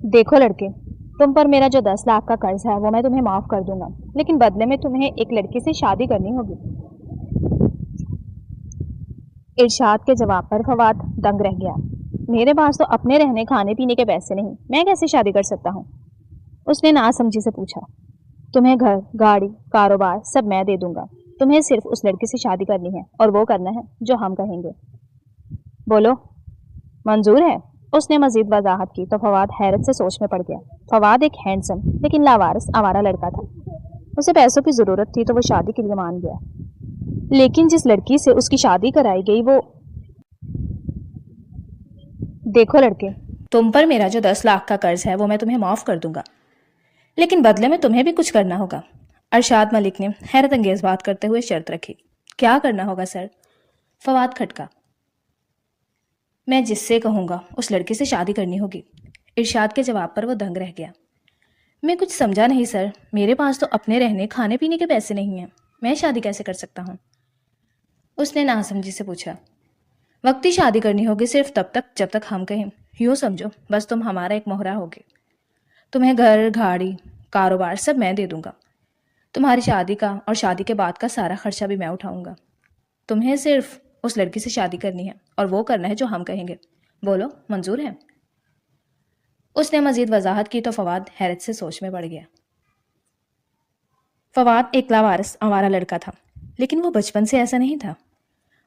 دیکھو لڑکے، تم پر میرا جو 10 لاکھ کا قرض ہے وہ میں تمہیں معاف کر دوں گا، لیکن بدلے میں تمہیں ایک لڑکی سے شادی کرنی ہوگی۔ ارشاد کے جواب پر فواد دنگ رہ گیا۔ میرے پاس تو اپنے رہنے کھانے پینے کے پیسے نہیں، میں کیسے شادی کر سکتا ہوں؟ اس نے ناسمجھی سے پوچھا۔ تمہیں گھر، گاڑی، کاروبار سب میں دے دوں گا، تمہیں صرف اس لڑکی سے شادی کرنی ہے اور وہ کرنا ہے جو ہم کہیں گے۔ بولو، منظور ہے؟ اس نے مزید وضاحت کی تو فواد حیرت سے سوچ میں پڑ گیا۔ فواد ایک ہینڈسم لیکن لاوارث آوارہ لڑکا تھا۔ اسے پیسوں کی ضرورت تھی تو وہ شادی کے لیے مان گیا، لیکن جس لڑکی سے اس کی شادی کرائی گئی وہ… دیکھو لڑکے، تم پر میرا جو 10 لاکھ کا قرض ہے وہ میں تمہیں معاف کر دوں گا، لیکن بدلے میں تمہیں بھی کچھ کرنا ہوگا۔ ارشاد ملک نے حیرت انگیز بات کرتے ہوئے شرط رکھی۔ کیا کرنا ہوگا سر؟ فواد کھٹکا۔ میں جس سے کہوں گا اس لڑکی سے شادی کرنی ہوگی۔ ارشاد کے جواب پر وہ دنگ رہ گیا۔ میں کچھ سمجھا نہیں سر، میرے پاس تو اپنے رہنے کھانے پینے کے پیسے نہیں ہیں، میں شادی کیسے کر سکتا ہوں؟ اس نے ناسمجھی سے پوچھا۔ وقتی شادی کرنی ہوگی صرف تب تک جب تک ہم کہیں، یوں سمجھو بس تم ہمارا ایک مہرہ ہوگے، تمہیں گھر، گاڑی، کاروبار سب میں دے دوں گا، تمہاری شادی کا اور شادی کے بعد کا سارا خرچہ بھی میں اٹھاؤں گا، تمہیں صرف اس لڑکی سے شادی کرنی ہے اور وہ کرنا ہے جو ہم کہیں گے۔ بولو، منظور ہے؟ اس نے مزید وضاحت کی تو فواد حیرت سے سوچ میں پڑ گیا۔ فواد ایک لاوارث آوارہ لڑکا تھا، لیکن وہ بچپن سے ایسا نہیں تھا۔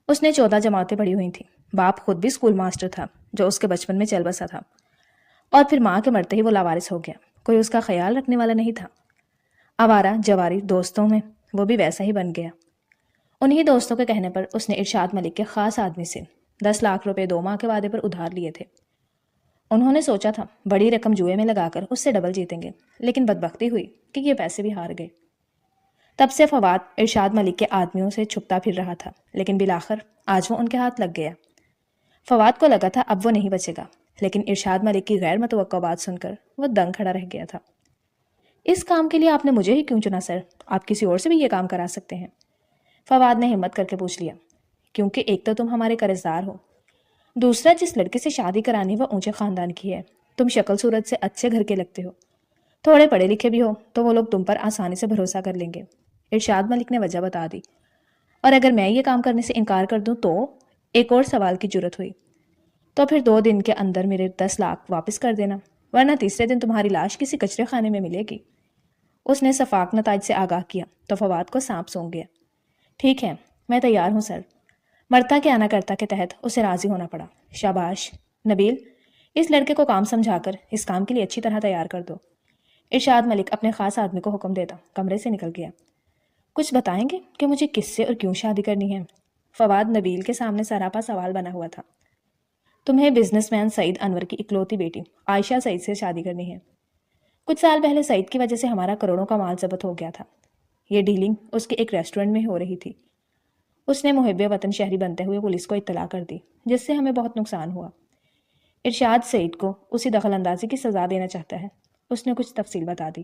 اس نے 14 جماعتیں پڑھی ہوئی تھیں، باپ خود بھی اسکول ماسٹر تھا جو اس کے بچپن میں چل بسا تھا، اور پھر ماں کے مرتے ہی وہ لاوارث ہو گیا، کوئی اس کا خیال رکھنے والا نہیں تھا۔ آوارہ جواری دوستوں میں وہ بھی ویسا ہی بن گیا۔ انہی دوستوں کے کہنے پر اس نے ارشاد ملک کے خاص آدمی سے 10 لاکھ روپے 2 ماہ کے وعدے پر ادھار لیے تھے۔ انہوں نے سوچا تھا بڑی رقم جوئے میں لگا کر اس سے ڈبل جیتیں گے، لیکن بدبختی ہوئی کہ یہ پیسے بھی ہار گئے۔ تب سے فواد ارشاد ملک کے آدمیوں سے چھپتا پھر رہا تھا، لیکن بالآخر آج وہ ان کے ہاتھ لگ گیا۔ فواد کو لگا تھا اب وہ نہیں بچے گا، لیکن ارشاد ملک کی غیر متوقع بات سن کر وہ دنگ کھڑا رہ گیا تھا۔ اس کام کے لیے آپ نے مجھے ہی کیوں چنا سر؟ آپ کسی اور سے بھی یہ کام کرا سکتے ہیں۔ فواد نے ہمت کر کے پوچھ لیا۔ کیونکہ ایک تو تم ہمارے قرضدار ہو، دوسرا جس لڑکے سے شادی کرانی وہ اونچے خاندان کی ہے، تم شکل صورت سے اچھے گھر کے لگتے ہو، تھوڑے پڑھے لکھے بھی ہو تو وہ لوگ تم پر آسانی سے بھروسہ کر لیں گے۔ ارشاد ملک نے وجہ بتا دی۔ اور اگر میں یہ کام کرنے سے انکار کر دوں تو… ایک اور سوال کی جرت ہوئی۔ تو پھر 2 دن کے اندر میرے 10 لاکھ واپس کر دینا، ورنہ تیسرے دن تمہاری لاش کسی کچرے خانے میں ملے گی۔ اس نے شفاق نتائج سے آگاہ کیا تو فواد کو سانپ سونگ گیا۔ ٹھیک ہے، میں تیار ہوں سر۔ مرتا کے آنا کرتا کے تحت اسے راضی ہونا پڑا۔ شاباش نبیل، اس لڑکے کو کام سمجھا کر اس کام کے لیے اچھی طرح تیار کر دو۔ ارشاد ملک اپنے خاص آدمی کو حکم دیتا کمرے سے نکل گیا۔ کچھ بتائیں گے کہ مجھے کس سے اور کیوں شادی کرنی ہے؟ فواد نبیل کے سامنے سراپا سوال بنا ہوا تھا۔ تمہیں بزنس مین سعید انور کی اکلوتی بیٹی عائشہ سعید سے شادی کرنی ہے۔ کچھ سال پہلے سعید کی وجہ سے ہمارا کروڑوں کا مال ضبط ہو گیا تھا۔ یہ ڈیلنگ اس کے ایک ریسٹورنٹ میں ہو رہی تھی۔ اس نے محب وطن شہری بنتے ہوئے پولیس کو اطلاع کر دی، جس سے ہمیں بہت نقصان ہوا۔ ارشاد سعید کو اسی دخل اندازی کی سزا دینا چاہتا ہے۔ اس نے کچھ تفصیل بتا دی۔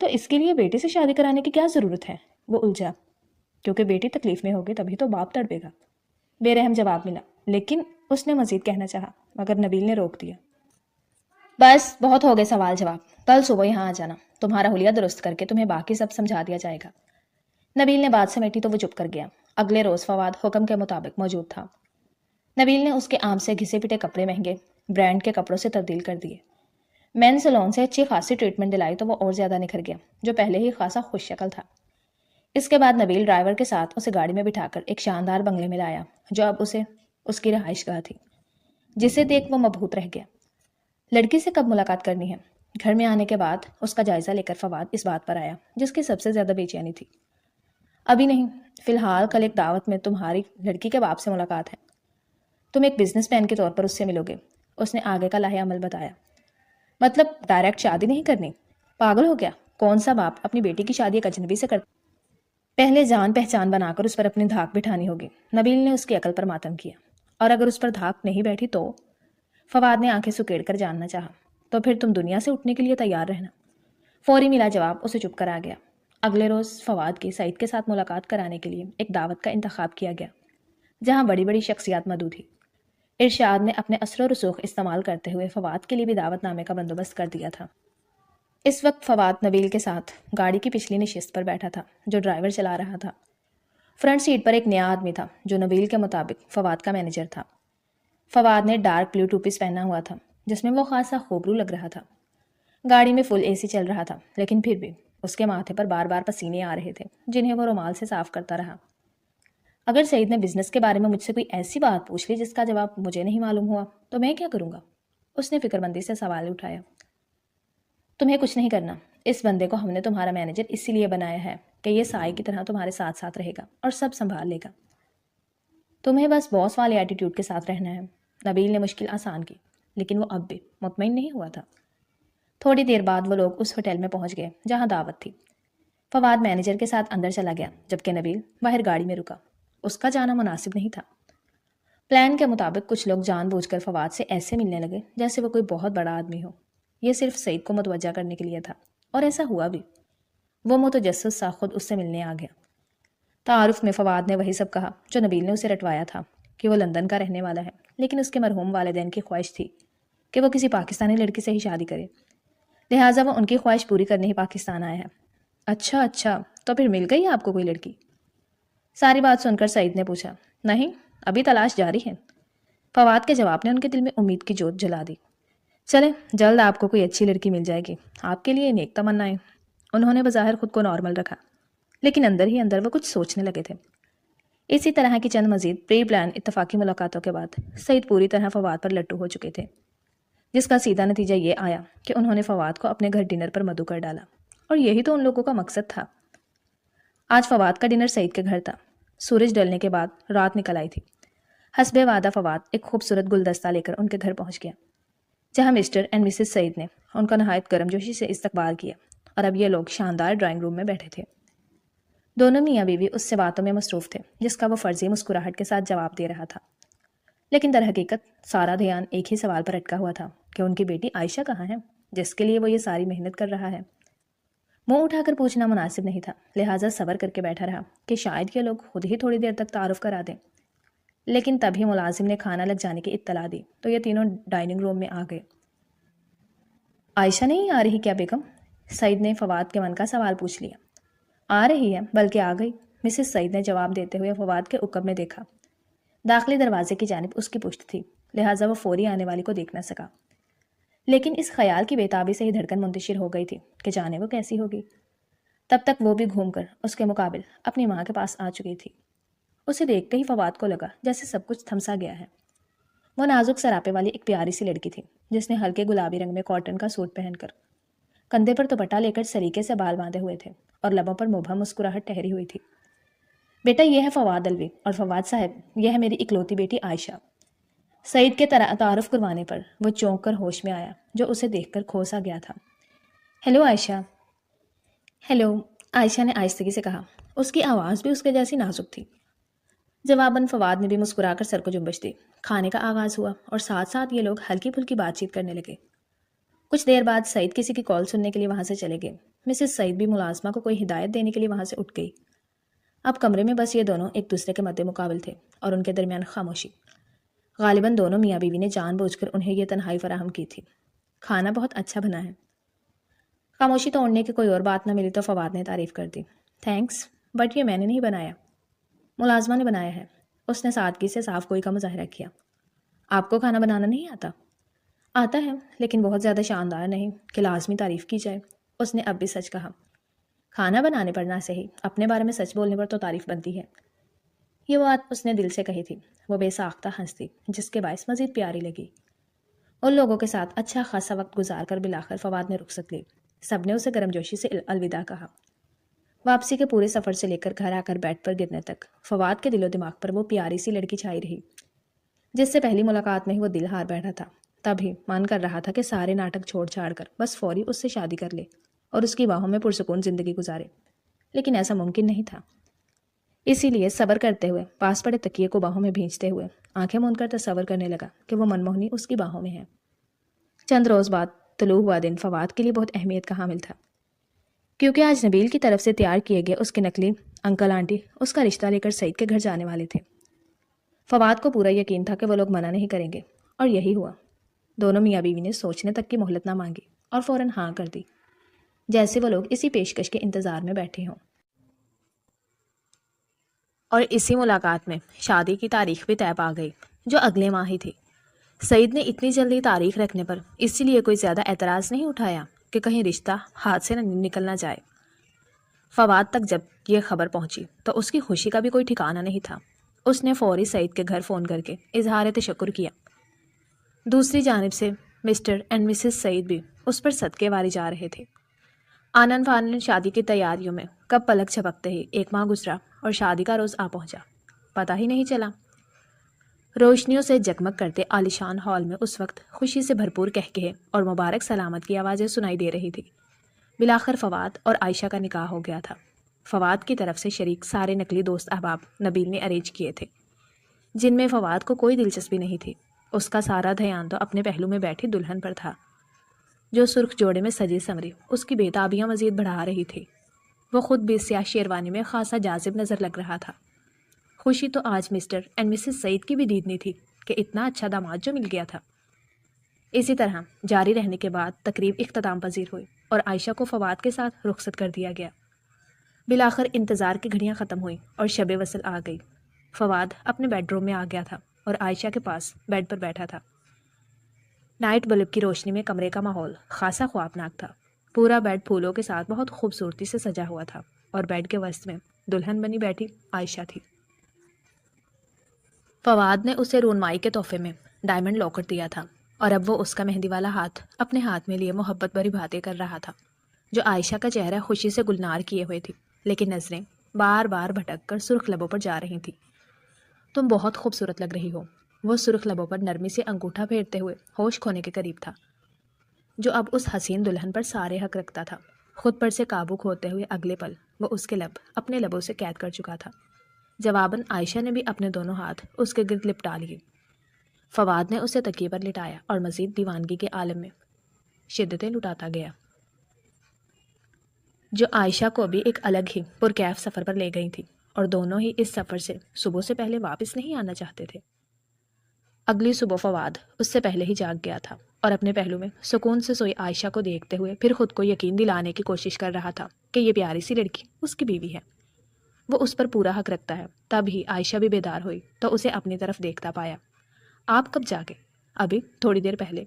تو اس کے لیے بیٹی سے شادی کرانے کی کیا ضرورت ہے؟ وہ الجھا۔ کیونکہ بیٹی تکلیف میں ہوگی تبھی تو باپ تڑپے گا، بے رحم جواب ملا۔ لیکن اس نے مزید کہنا چاہا مگر نبیل نے روک دیا۔ بس بہت ہو گئے سوال جواب، کل صبح یہاں آ جانا، تمہارا حلیہ درست کر کے تمہیں باقی سب سمجھا دیا جائے گا۔ نبیل نے بات سمیٹی تو وہ چپ کر گیا۔ اگلے روز فواد حکم کے مطابق موجود تھا۔ نبیل نے اس کے عام سے گھسے پٹے کپڑے مہنگے برانڈ کے کپڑوں سے تبدیل کر دیے۔ مین سلون سے اچھی خاصی ٹریٹمنٹ دلائی تو وہ اور زیادہ نکھر گیا، جو پہلے ہی خاصا خوش شکل تھا۔ اس کے بعد نبیل ڈرائیور کے ساتھ اسے گاڑی میں بٹھا کر ایک شاندار بنگلے میں لایا جو اب اس کی رہائش گاہ تھی، جسے دیکھ وہ مبہوت رہ گیا۔ لڑکی سے کب ملاقات کرنی ہے؟ گھر میں آنے کے بعد اس کا جائزہ لے کر فواد اس بات پر آیا جس کی سب سے زیادہ بے چینی تھی۔ ابھی نہیں، فی الحال کل ایک دعوت میں تمہاری لڑکی کے باپ سے ملاقات ہے، تم ایک بزنس مین کے طور پر اس سے ملو گے۔ اس نے آگے کا لاہے عمل بتایا۔ مطلب ڈائریکٹ شادی نہیں کرنی؟ پاگل ہو گیا؟ کون سا باپ اپنی بیٹی کی شادی ایک اجنبی سے کرتا؟ پہلے جان پہچان بنا کر اس پر اپنی دھاک بٹھانی ہوگی۔ نبیل نے اس کی عقل پر ماتم کیا۔ اور اگر اس پر دھاک نہیں بیٹھی تو… فواد نے آنکھیں سکیڑ کر جاننا چاہا۔ تو پھر تم دنیا سے اٹھنے کے لیے تیار رہنا۔ فوری ملا جواب اسے چپ کر آ گیا۔ اگلے روز فواد کی سعید کے ساتھ ملاقات کرانے کے لیے ایک دعوت کا انتخاب کیا گیا، جہاں بڑی بڑی شخصیات مدعو تھی۔ ارشاد نے اپنے اثر و رسوخ استعمال کرتے ہوئے فواد کے لیے بھی دعوت نامے کا بندوبست کر دیا تھا۔ اس وقت فواد نبیل کے ساتھ گاڑی کی پچھلی نشست پر بیٹھا تھا جو ڈرائیور چلا رہا تھا۔ فرنٹ سیٹ پر ایک نیا آدمی تھا جو نبیل کے مطابق فواد کا مینیجر تھا۔ فواد نے ڈارک بلیو ٹو پیس پہنا ہوا تھا جس میں وہ خاصا خوبرو لگ رہا تھا۔ گاڑی میں فل اے سی چل رہا تھا لیکن پھر بھی اس کے ماتھے پر بار بار پسینے آ رہے تھے جنہیں وہ رومال سے صاف کرتا رہا۔ اگر سعید نے بزنس کے بارے میں مجھ سے کوئی ایسی بات پوچھ لی جس کا جواب مجھے نہیں معلوم ہوا تو میں کیا کروں گا؟ اس نے فکر مندی سے سوال اٹھایا۔ تمہیں کچھ نہیں کرنا، اس بندے کو ہم نے تمہارا مینیجر اسی لیے بنایا ہے کہ یہ سائے کی طرح تمہارے ساتھ ساتھ رہے گا اور سب سنبھال لے گا۔ تمہیں بس باس والے ایٹیٹیوڈ کے ساتھ رہنا ہے۔ نبیل نے مشکل آسان کی لیکن وہ اب بھی مطمئن نہیں ہوا تھا۔ تھوڑی دیر بعد وہ لوگ اس ہوٹل میں پہنچ گئے جہاں دعوت تھی۔ فواد مینیجر کے ساتھ اندر چلا گیا جبکہ نبیل باہر گاڑی میں رکا۔ اس کا جانا مناسب نہیں تھا۔ پلان کے مطابق کچھ لوگ جان بوجھ کر فواد سے ایسے ملنے لگے جیسے وہ کوئی بہت بڑا آدمی ہو۔ یہ صرف سعید کو متوجہ کرنے کے لیے تھا اور ایسا ہوا بھی۔ وہ متجسس سا خود اس سے ملنے آ گیا۔ تعارف میں فواد نے وہی سب کہا جو نبیل نے اسے رٹوایا تھا کہ وہ لندن کا رہنے والا ہے لیکن اس کے مرحوم والدین کی خواہش تھی کہ وہ کسی پاکستانی لڑکی سے ہی شادی کرے، لہٰذا وہ ان کی خواہش پوری کرنے ہی پاکستان آیا ہے۔ اچھا تو پھر مل گئی آپ کو کوئی لڑکی؟ ساری بات سن کر سعید نے پوچھا۔ نہیں، ابھی تلاش جاری ہے۔ فواد کے جواب نے ان کے دل میں امید کی جوت جلا دی۔ چلیں، جلد آپ کو کوئی اچھی لڑکی مل جائے گی، آپ کے لیے نیک تمنائیں۔ انہوں نے بظاہر خود کو نارمل رکھا لیکن اندر ہی اندر وہ کچھ سوچنے لگے تھے۔ اسی طرح کی چند مزید پری پلان اتفاقی ملاقاتوں کے بعد سعید پوری طرح فواد پر لٹو ہو چکے تھے، جس کا سیدھا نتیجہ یہ آیا کہ انہوں نے فواد کو اپنے گھر ڈنر پر مدعو کر ڈالا، اور یہی تو ان لوگوں کا مقصد تھا۔ آج فواد کا ڈنر سعید کے گھر تھا۔ سورج ڈلنے کے بعد رات نکل آئی تھی۔ حسب وعدہ فواد ایک خوبصورت گلدستہ لے کر ان کے گھر پہنچ گیا جہاں مسٹر اینڈ مسز سعید نے ان کا نہایت گرم جوشی سے استقبال کیا، اور اب یہ لوگ شاندار ڈرائنگ روم میں بیٹھے تھے۔ دونوں میاں بیوی اس سے باتوں میں مصروف تھے جس کا وہ فرضی مسکراہٹ کے ساتھ جواب دے رہا تھا، لیکن در حقیقت سارا دھیان ایک ہی سوال پر اٹکا ہوا تھا کہ ان کی بیٹی عائشہ کہاں ہے جس کے لیے وہ یہ ساری محنت کر رہا ہے۔ منہ اٹھا کر پوچھنا مناسب نہیں تھا، لہٰذا صبر کر کے بیٹھا رہا کہ شاید یہ لوگ خود ہی تھوڑی دیر تک تعارف کرا دیں۔ لیکن تبھی ملازم نے کھانا لگ جانے کی اطلاع دی تو یہ تینوں ڈائننگ روم میں آ گئے۔ عائشہ نہیں آ رہی کیا بیگم؟ سعید نے فواد کے من کا سوال پوچھ لیا۔ آ رہی ہے، بلکہ آ گئی، مسز سعید نے جواب دیتے ہوئے فواد کے عقب میں دیکھا۔ داخلی دروازے کی جانب اس کی پشت تھی، لہٰذا وہ فوری آنے والی کو دیکھ نہ سکا، لیکن اس خیال کی بےتابی سے ہی دھڑکن منتشر ہو گئی تھی کہ جانے وہ کیسی ہوگی۔ تب تک وہ بھی گھوم کر اس کے مقابل اپنی ماں کے پاس آ چکی تھی۔ اسے دیکھتے ہی فواد کو لگا جیسے سب کچھ تھمسا گیا ہے۔ وہ نازک سراپے والی ایک پیاری سی لڑکی تھی جس نے ہلکے گلابی رنگ میں کاٹن کا سوٹ پہن کر کندھے پر دوپٹہ لے کر سلیقے سے بال باندھے ہوئے تھے اور لبوں پر مبہم مسکراہٹ ٹہری ہوئی تھی۔ بیٹا، یہ ہے فواد الوی، اور فواد صاحب یہ ہے میری اکلوتی بیٹی عائشہ۔ سعید کے تعارف کروانے پر وہ چونک کر ہوش میں آیا جو اسے دیکھ کر کھوسا گیا تھا۔ ہیلو عائشہ۔ ہیلو، عائشہ نے آہستگی سے کہا۔ اس کی آواز بھی اس کے جیسی نازک تھی۔ جواباً فواد نے بھی مسکرا کر سر کو جنبش دی۔ کھانے کا آغاز ہوا اور ساتھ ساتھ یہ لوگ ہلکی پھلکی بات چیت کرنے لگے۔ کچھ دیر بعد سعید کسی کی کال سننے کے لیے وہاں سے چلے گئے۔ مسز سعید بھی ملازمہ کو کوئی ہدایت دینے کے لیے وہاں سے اٹھ گئی۔ اب کمرے میں بس یہ دونوں ایک دوسرے کے مد مقابل تھے اور ان کے درمیان خاموشی۔ غالباً دونوں میاں بیوی نے جان بوجھ کر انہیں یہ تنہائی فراہم کی تھی۔ کھانا بہت اچھا بنا ہے۔ خاموشی توڑنے کی کوئی اور بات نہ ملی تو فواد نے تعریف کر دی۔ تھینکس، بٹ یہ میں نے نہیں بنایا، ملازمہ نے بنایا ہے۔ اس نے سادگی سے صاف گوئی کا مظاہرہ کیا۔ آپ کو کھانا بنانا نہیں آتا؟ آتا ہے، لیکن بہت زیادہ شاندار نہیں کہ لازمی تعریف کی جائے۔ اس نے اب بھی سچ کہا۔ کھانا بنانے پر نہ صحیح، اپنے بارے میں سچ بولنے پر تو تعریف بنتی ہے۔ یہ بات اس نے دل سے کہی تھی۔ وہ بے ساختہ ہنس دی جس کے باعث مزید پیاری لگی۔ ان لوگوں کے ساتھ اچھا خاصا وقت گزار کر بالآخر فواد نے رخصت لی۔ سب نے اسے گرم جوشی سے الوداع کہا۔ واپسی کے پورے سفر سے لے کر گھر آ کر بیڈ پر گرنے تک فواد کے دل و دماغ پر وہ پیاری سی لڑکی چھائی رہی جس سے پہلی ملاقات میں ہی وہ دل ہار بیٹھا تھا۔ تبھی من کر رہا تھا کہ سارے ناٹک چھوڑ چھاڑ کر بس فوری اس سے شادی کر لے اور اس کی باہوں میں پرسکون زندگی گزارے، لیکن ایسا ممکن نہیں تھا۔ اسی لیے صبر کرتے ہوئے پاس پڑے تکیے کو باہوں میں بھینچتے ہوئے آنکھیں موند کر تصور کرنے لگا کہ وہ منموہنی اس کی باہوں میں ہے۔ چند روز بعد طلوع ہوا دن فواد کے لیے بہت اہمیت کا حامل تھا، کیونکہ آج نبیل کی طرف سے تیار کیے گئے اس کے نقلی انکل آنٹی اس کا رشتہ لے کر سعید کے گھر جانے والے تھے۔ فواد کو پورا یقین تھا کہ وہ لوگ منع نہیں کریں گے، اور یہی ہوا۔ دونوں میاں بیوی نے سوچنے تک کی مہلت نہ مانگی اور فوراً ہاں کر دی، جیسے وہ لوگ اسی پیشکش کے انتظار میں بیٹھے ہوں۔ اور اسی ملاقات میں شادی کی تاریخ بھی طے پا گئی، جو اگلے ماہ ہی تھی۔ سعید نے اتنی جلدی تاریخ رکھنے پر اسی لیے کوئی زیادہ اعتراض نہیں اٹھایا کہ کہیں رشتہ ہاتھ سے نہ نکل نہ جائے۔ فواد تک جب یہ خبر پہنچی تو اس کی خوشی کا بھی کوئی ٹھکانہ نہیں تھا۔ اس نے فوری سعید کے گھر فون کر کے اظہار تشکر کیا۔ دوسری جانب سے مسٹر اینڈ مسز سعید بھی اس پر صدقے واری جا رہے تھے۔ آنن فانن شادی کی تیاریوں میں کب پلک جھپکتے ہی ایک ماہ گزرا اور شادی کا روز آ پہنچا، پتہ ہی نہیں چلا۔ روشنیوں سے جگمگ کرتے عالیشان ہال میں اس وقت خوشی سے بھرپور کہکہے اور مبارک سلامت کی آوازیں سنائی دے رہی تھی۔ بالآخر فواد اور عائشہ کا نکاح ہو گیا تھا۔ فواد کی طرف سے شریک سارے نقلی دوست احباب نبیل نے ارینج کیے تھے، جن میں فواد کو کوئی دلچسپی نہیں تھی۔ اس کا سارا دھیان تو اپنے پہلو میں بیٹھی دلہن پر تھا، جو سرخ جوڑے میں سجی سنوری اس کی بےتابیاں مزید بڑھا رہی تھی۔ وہ خود بھی سیاہ شیروانی میں خاصا جاذب نظر لگ رہا تھا۔ خوشی تو آج مسٹر اینڈ مسز سعید کی بھی دیدنی تھی کہ اتنا اچھا داماد جو مل گیا تھا۔ اسی طرح جاری رہنے کے بعد تقریب اختتام پذیر ہوئی اور عائشہ کو فواد کے ساتھ رخصت کر دیا گیا۔ بالآخر انتظار کی گھڑیاں ختم ہوئیں اور شب وصل آ گئی۔ فواد اپنے بیڈ روم میں آ گیا تھا اور عائشہ کے پاس بیڈ پر بیٹھا تھا۔ نائٹ بلب کی روشنی میں کمرے کا ماحول خاصا خوابناک تھا۔ پورا بیڈ پھولوں کے ساتھ بہت خوبصورتی سے سجا ہوا تھا اور بیڈ کے وسط میں دلہن بنی بیٹھی عائشہ تھی۔ فواد نے اسے رونمائی کے تحفے میں ڈائمنڈ لاکر دیا تھا اور اب وہ اس کا مہندی والا ہاتھ اپنے ہاتھ میں لیے محبت بھری باتیں کر رہا تھا، جو عائشہ کا چہرہ خوشی سے گلنار کیے ہوئے تھی، لیکن نظریں بار بار بھٹک کر سرخ لبوں پر جا رہی تھیں۔ تم بہت خوبصورت لگ رہی ہو، وہ سرخ لبوں پر نرمی سے انگوٹھا پھیرتے ہوئے ہوش کھونے کے قریب تھا، جو اب اس حسین دلہن پر سارے حق رکھتا تھا۔ خود پر سے قابو کھوتے ہوئے اگلے پل وہ اس کے لب اپنے لبوں سے قید کر چکا تھا۔ جواباً عائشہ نے بھی اپنے دونوں ہاتھ اس کے گرد لپٹا لیے۔ فواد نے اسے تکیے پر لٹایا اور مزید دیوانگی کے عالم میں شدتیں لٹاتا گیا، جو عائشہ کو بھی ایک الگ ہی پرکیف سفر پر لے گئی تھی، اور دونوں ہی اس سفر سے صبح سے پہلے واپس نہیں آنا چاہتے تھے۔ اگلی صبح فواد اس سے پہلے ہی جاگ گیا تھا اور اپنے پہلو میں سکون سے سوئی عائشہ کو دیکھتے ہوئے پھر خود کو یقین دلانے کی کوشش کر رہا تھا کہ یہ پیاری سی لڑکی اس کی بیوی ہے، وہ اس پر پورا حق رکھتا ہے۔ تب ہی عائشہ بھی بیدار ہوئی تو اسے اپنی طرف دیکھتا پایا۔ آپ کب جاگے؟ ابھی تھوڑی دیر پہلے۔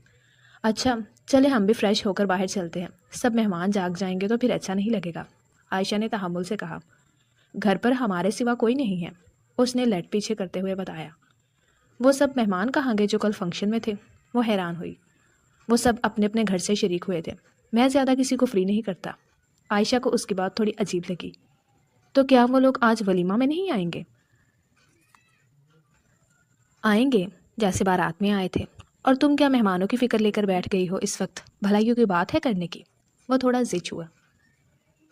اچھا چلے ہم بھی فریش ہو کر باہر چلتے ہیں، سب مہمان جاگ جائیں گے تو پھر اچھا نہیں لگے گا، عائشہ نے تحمل سے کہا۔ گھر پر ہمارے سوا کوئی نہیں ہے، اس نے لٹ پیچھے کرتے ہوئے بتایا۔ وہ سب مہمان کہاں گئے جو کل فنکشن میں تھے؟ وہ حیران ہوئی۔ وہ سب اپنے اپنے گھر سے شریک ہوئے تھے، میں زیادہ کسی کو فری نہیں کرتا۔ عائشہ کو اس کی بات تھوڑی عجیب لگی۔ تو کیا وہ لوگ آج ولیمہ میں نہیں آئیں گے؟ آئیں گے جیسے بارات میں آئے تھے، اور تم کیا مہمانوں کی فکر لے کر بیٹھ گئی ہو اس وقت؟ بھلائیوں کی بات ہے کرنے کی۔ وہ تھوڑا زچ ہوا۔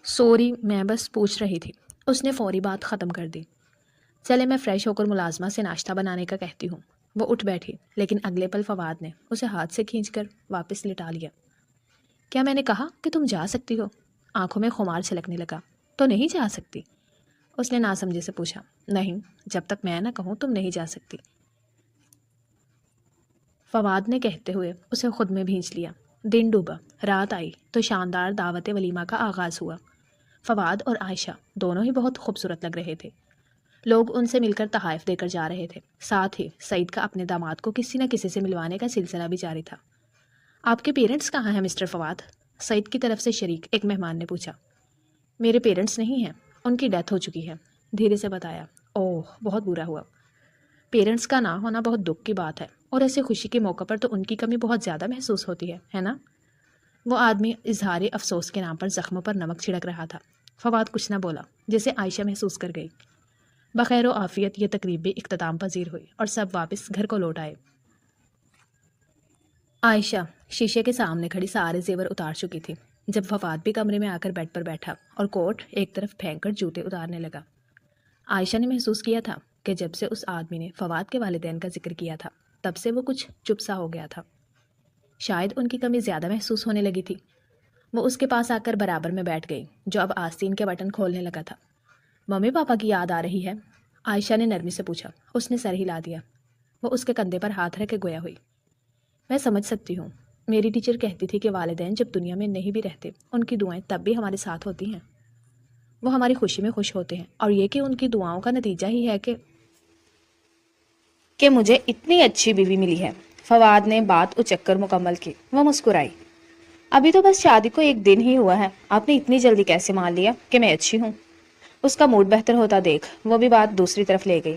سوری میں بس پوچھ رہی تھی، اس نے فوری بات ختم کر دی۔ چلے میں فریش ہو کر ملازمہ سے ناشتہ بنانے کا کہتی ہوں۔ وہ اٹھ بیٹھی، لیکن اگلے پل فواد نے اسے ہاتھ سے کھینچ کر واپس لٹا لیا۔ کیا میں نے کہا کہ تم جا سکتی ہو؟ آنکھوں میں خمار چھلکنے لگا۔ تو نہیں جا سکتی؟ اس نے ناسمجھی سے پوچھا۔ نہیں، جب تک میں نہ کہوں تم نہیں جا سکتی، فواد نے کہتے ہوئے اسے خود میں بھینچ لیا۔ دن ڈوبا، رات آئی تو شاندار دعوت ولیمہ کا آغاز ہوا۔ فواد اور عائشہ دونوں ہی بہت خوبصورت لگ رہے تھے۔ لوگ ان سے مل کر تحائف دے کر جا رہے تھے، ساتھ ہی سعید کا اپنے داماد کو کسی نہ کسی سے ملوانے کا سلسلہ بھی جاری تھا۔ آپ کے پیرنٹس کہاں ہیں مسٹر فواد؟ سعید کی طرف سے شریک ایک مہمان نے پوچھا۔ میرے پیرنٹس نہیں ہیں، ان کی ڈیتھ ہو چکی ہے، دھیرے سے بتایا۔ اوہ، بہت برا ہوا۔ پیرنٹس کا نہ ہونا بہت دکھ کی بات ہے، اور ایسے خوشی کے موقع پر تو ان کی کمی بہت زیادہ محسوس ہوتی ہے نا؟ وہ آدمی اظہار افسوس کے نام پر زخموں پر نمک چھڑک رہا تھا۔ فواد کچھ نہ بولا، جسے عائشہ محسوس کر گئی۔ بخیر و عافیت یہ تقریب بھی اختتام پذیر ہوئی اور سب واپس گھر کو لوٹ آئے۔ عائشہ شیشے کے سامنے کھڑی سارے زیور اتار چکی تھی جب فواد بھی کمرے میں آ کر بیڈ پر بیٹھا اور کوٹ ایک طرف پھینک کر جوتے اتارنے لگا۔ عائشہ نے محسوس کیا تھا کہ جب سے اس آدمی نے فواد کے والدین کا ذکر کیا تھا تب سے وہ کچھ چپ سا ہو گیا تھا۔ شاید ان کی کمی زیادہ محسوس ہونے لگی تھی۔ وہ اس کے پاس آ کر برابر میں بیٹھ گئی، جو اب آستین کے بٹن کھولنے لگا تھا۔ ممی پاپا کی یاد آ رہی ہے؟ عائشہ نے نرمی سے پوچھا۔ اس نے سر ہلا دیا۔ وہ اس کے کندھے پر ہاتھ رکھ کے گویا ہوئی۔ میں سمجھ سکتی ہوں، میری ٹیچر کہتی تھی کہ والدین جب دنیا میں نہیں بھی رہتے ان کی دعائیں تب بھی ہمارے ساتھ ہوتی ہیں، وہ ہماری خوشی میں خوش ہوتے ہیں، اور یہ کہ ان کی دعاؤں کا نتیجہ ہی ہے کہ مجھے اتنی اچھی بیوی ملی ہے۔ فواد نے بات اچک کر مکمل کی۔ وہ مسکرائی۔ ابھی تو بس شادی کو ایک دن ہی ہوا ہے، آپ نے اتنی جلدی کیسے مان لیا کہ میں اچھی ہوں؟ اس کا موڈ بہتر ہوتا دیکھ وہ بھی بات دوسری طرف لے گئی۔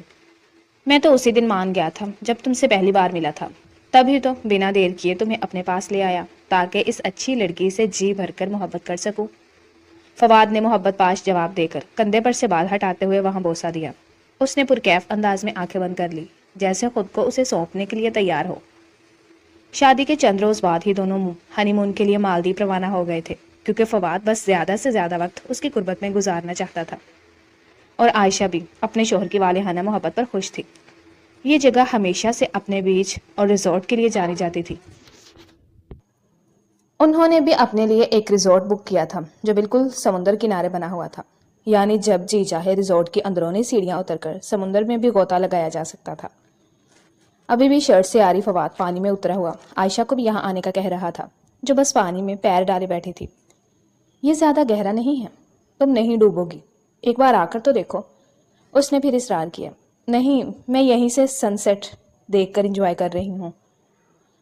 میں تو اسی دن مان گیا تھا جب تم سے پہلی بار ملا تھا، تبھی تو بنا دیر کیے تمہیں اپنے پاس لے آیا تاکہ اس اچھی لڑکی سے جی بھر کر محبت کر سکوں۔ فواد نے محبت پاش جواب دے کر کندھے پر سے بال ہٹاتے ہوئے وہاں بوسہ دیا۔ اس نے پرکیف انداز میں آنکھیں بند کر لی، جیسے خود کو اسے سونپنے کے لیے تیار ہو۔ شادی کے چند روز بعد ہی دونوں ہنی مون کے لیے مالدیپ روانہ ہو گئے تھے، کیونکہ فواد بس زیادہ سے زیادہ وقت اس کی قربت میں گزارنا چاہتا تھا، اور عائشہ بھی اپنے شوہر کی والہانہ محبت پر خوش تھی۔ یہ جگہ ہمیشہ سے اپنے بیچ اور ریزورٹ کے لیے جانی جاتی تھی۔ انہوں نے بھی اپنے لیے ایک ریزورٹ بک کیا تھا جو بالکل سمندر کنارے بنا ہوا تھا، یعنی جب جی چاہے ریزورٹ کی اندرونی سیڑھیاں اتر کر سمندر میں بھی غوطہ لگایا جا سکتا تھا۔ ابھی بھی شرٹ سے آری فواد پانی میں اترا ہوا عائشہ کو بھی یہاں آنے کا کہہ رہا تھا، جو بس پانی میں پیر ڈالے بیٹھی تھی۔ یہ زیادہ گہرا نہیں ہے، تم نہیں ڈوبو گی، ایک بار آ کر تو دیکھو۔ اس نے پھر اصرار کیا۔ نہیں، میں یہیں سے سن سیٹ دیکھ کر انجوائے کر رہی ہوں،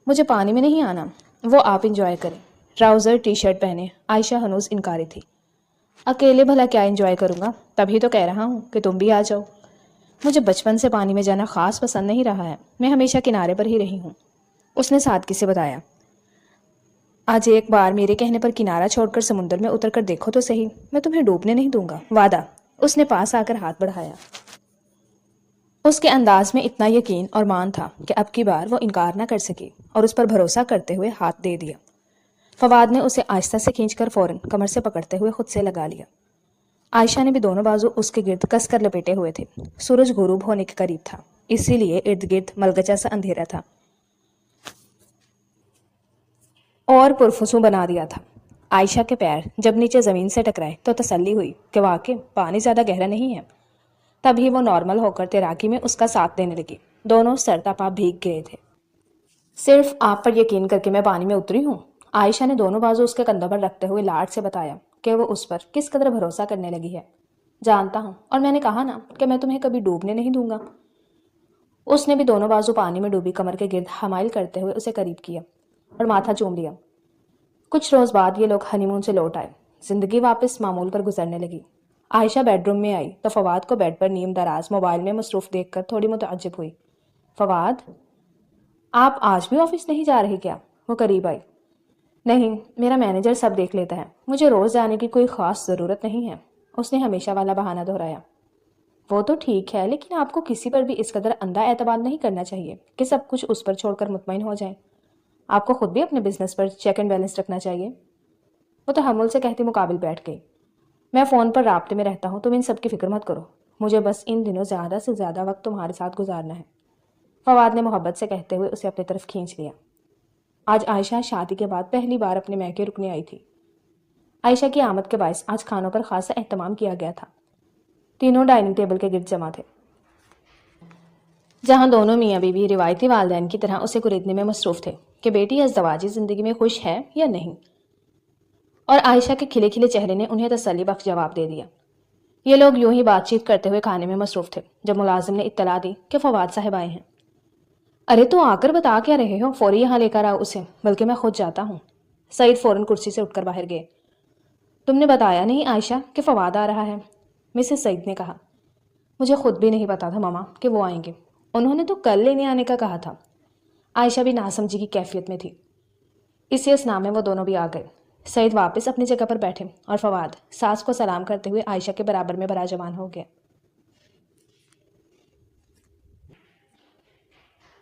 مجھے پانی میں نہیں آنا، وہ آپ انجوائے کریں۔ ٹراؤزر ٹی شرٹ پہنے عائشہ ہنوز انکاری تھی۔ اکیلے بھلا کیا انجوائے کروں گا، تبھی تو کہہ رہا ہوں کہ تم بھی آ جاؤ۔ مجھے بچپن سے پانی میں جانا خاص پسند نہیں رہا ہے، میں ہمیشہ کنارے پر ہی رہی ہوں، اس نے سادگی سے بتایا۔ آج ایک بار میرے کہنے پر کنارہ چھوڑ کر سمندر میں اتر کر دیکھو تو صحیح، میں تمہیں ڈوبنے نہیں دوں گا، وعدہ۔ اس نے پاس آ کر ہاتھ بڑھایا۔ اس کے انداز میں اتنا یقین اور مان تھا کہ اب کی بار وہ انکار نہ کر سکی، اور اس پر بھروسہ کرتے ہوئے ہاتھ دے دیا۔ فواد نے اسے آہستہ سے کھینچ کر فوراً کمر سے پکڑتے ہوئے خود سے لگا لیا۔ عائشہ نے بھی دونوں بازو اس کے گرد کس کر لپیٹے ہوئے تھے۔ سورج غروب ہونے کے قریب تھا، اسی لیے ارد گرد ملگچا سا اندھیرا تھا اور پرفسوں بنا دیا تھا۔ عائشہ کے پیر جب نیچے زمین سے ٹکرائے تو تسلی ہوئی کہ واقعی پانی زیادہ گہرا نہیں ہے۔ تبھی وہ نارمل ہو کر تیراکی میں اس کا ساتھ دینے لگی۔ دونوں سر تا پا بھیگ گئے تھے۔ صرف آپ پر یقین کر کے میں پانی میں اتری ہوں، عائشہ نے دونوں بازو اس کے کندھوں پر رکھتے ہوئے لاڈ سے بتایا کہ وہ اس پر کس قدر بھروسہ کرنے لگی ہے۔ جانتا ہوں، اور میں نے کہا نا کہ میں تمہیں کبھی ڈوبنے نہیں دوں گا۔ اس نے بھی دونوں بازو پانی میں ڈوبی کمر کے گرد حمائل کرتے ہوئے اسے قریب کیا اور ماتھا چوم لیا۔ کچھ روز بعد یہ لوگ ہنی مون سے لوٹ آئے۔ زندگی واپس معمول پر گزرنے لگی۔ عائشہ بیڈ روم میں آئی تو فواد کو بیڈ پر نیم دراز موبائل میں مصروف دیکھ کر تھوڑی متعجب ہوئی۔ فواد، آپ آج بھی آفس نہیں جا رہے کیا؟ وہ قریب آئی۔ نہیں، میرا مینیجر سب دیکھ لیتا ہے، مجھے روز جانے کی کوئی خاص ضرورت نہیں ہے، اس نے ہمیشہ والا بہانہ دہرایا۔ وہ تو ٹھیک ہے، لیکن آپ کو کسی پر بھی اس قدر اندھا اعتماد نہیں کرنا چاہیے کہ سب کچھ اس پر چھوڑ کر مطمئن ہو جائیں۔ آپ کو خود بھی اپنے business per check and balance رکھنا چاہیے۔ وہ تحمل سے کہتی مقابل بیٹھ گئی۔ میں فون پر رابطے میں رہتا ہوں، تم ان سب کی فکر مت کرو، مجھے بس ان دنوں زیادہ سے زیادہ وقت تمہارے ساتھ گزارنا ہے، فواد نے محبت سے کہتے ہوئے اسے اپنی طرف کھینچ لیا۔ آج عائشہ شادی کے بعد پہلی بار اپنے میکے رکنے آئی تھی۔ عائشہ کی آمد کے باعث آج کھانوں پر خاصا اہتمام کیا گیا تھا۔ تینوں ڈائننگ ٹیبل کے گرد جمع تھے، جہاں دونوں میاں بیوی روایتی والدین کی طرح اسے خریدنے میں مصروف تھے کہ بیٹی ازدواجی زندگی میں خوش ہے یا نہیں، اور عائشہ کے کھلے کھلے چہرے نے انہیں تسلی بخش جواب دے دیا۔ یہ لوگ یوں ہی بات چیت کرتے ہوئے کھانے میں مصروف تھے جب ملازم نے اطلاع دی کہ فواد صاحب آئے ہیں۔ ارے تو آ کر بتا کیا رہے ہو، فوری یہاں لے کر آؤ اسے، بلکہ میں خود جاتا ہوں۔ سعید فوراً کرسی سے اٹھ کر باہر گئے۔ تم نے بتایا نہیں عائشہ کہ فواد آ رہا ہے، مسز سعید نے کہا۔ مجھے خود بھی نہیں پتا تھا ماما کہ وہ آئیں گے، انہوں نے تو کل لینے آنے کا کہا تھا۔ عائشہ بھی ناسمجھی کی کیفیت میں تھی۔ اسی اثناء میں وہ دونوں بھی آ گئے۔ سعید واپس اپنی جگہ پر بیٹھے اور فواد ساس کو سلام کرتے ہوئے عائشہ کے برابر میں براجمان ہو گیا۔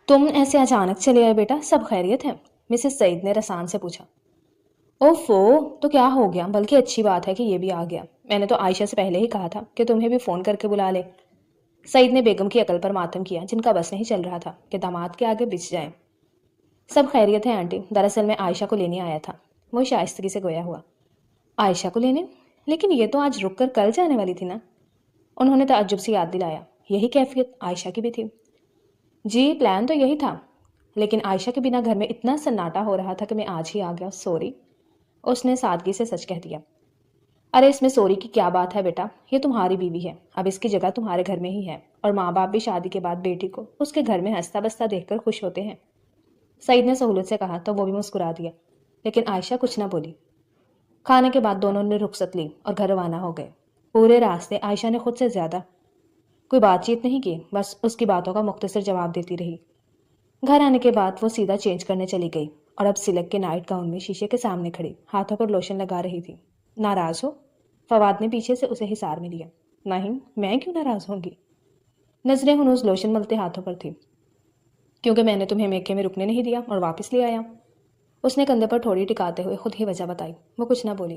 تم ایسے اچانک چلے آئے بیٹا، سب خیریت ہے؟ مسز سعید نے رسان سے پوچھا۔ اوفو، تو کیا ہو گیا، بلکہ اچھی بات ہے کہ یہ بھی آ گیا، میں نے تو عائشہ سے پہلے ہی کہا تھا کہ تمہیں بھی فون کر کے بلا لے۔ سعید نے بیگم کی عقل پر ماتم کیا جن کا بس نہیں چل رہا تھا کہ داماد کے آگے بچ جائیں۔ سب خیریت ہے آنٹی، دراصل میں عائشہ کو لینے آیا تھا، وہ شائستگی سے گویا ہوا۔ عائشہ کو لینے؟ لیکن یہ تو آج رک کر کل جانے والی تھی نا؟ انہوں نے تعجب سے یاد دلایا۔ یہی کیفیت عائشہ کی بھی تھی۔ جی پلان تو یہی تھا، لیکن عائشہ کے بنا گھر میں اتنا سناٹا ہو رہا تھا کہ میں آج ہی آ گیا، سوری۔ اس نے سادگی سے سچ کہہ دیا۔ ارے اس میں سوری کی کیا بات ہے بیٹا، یہ تمہاری بیوی ہے، اب اس کی جگہ تمہارے گھر میں ہی ہے، اور ماں باپ بھی شادی کے بعد بیٹی کو اس کے گھر میں ہنستا بستا دیکھ کر خوش ہوتے ہیں۔ سعید نے سہولت سے کہا تو وہ بھی مسکرا دیا، لیکن عائشہ کچھ نہ بولی۔ کھانے کے بعد دونوں نے رخصت لی اور گھر روانہ ہو گئے۔ پورے راستے عائشہ نے خود سے زیادہ کوئی بات چیت نہیں کی، بس اس کی باتوں کا مختصر جواب دیتی رہی۔ گھر آنے کے بعد وہ سیدھا چینج کرنے چلی گئی اور اب سلک کے نائٹ گاؤن میں شیشے کے سامنے کھڑی ہاتھوں پر لوشن لگا رہی تھی۔ ناراض ہو؟ فواد نے پیچھے سے اسے حصار میں لیا۔ نہیں، میں کیوں ناراض ہوں گی؟ نظریں ہنوز لوشن ملتے ہاتھوں پر تھی۔ کیونکہ میں نے تمہیں میکے میں رکنے نہیں دیا اور واپس لے آیا۔ اس نے کندھے پر تھوڑی ٹکاتے ہوئے خود ہی وجہ بتائی۔ وہ کچھ نہ بولی۔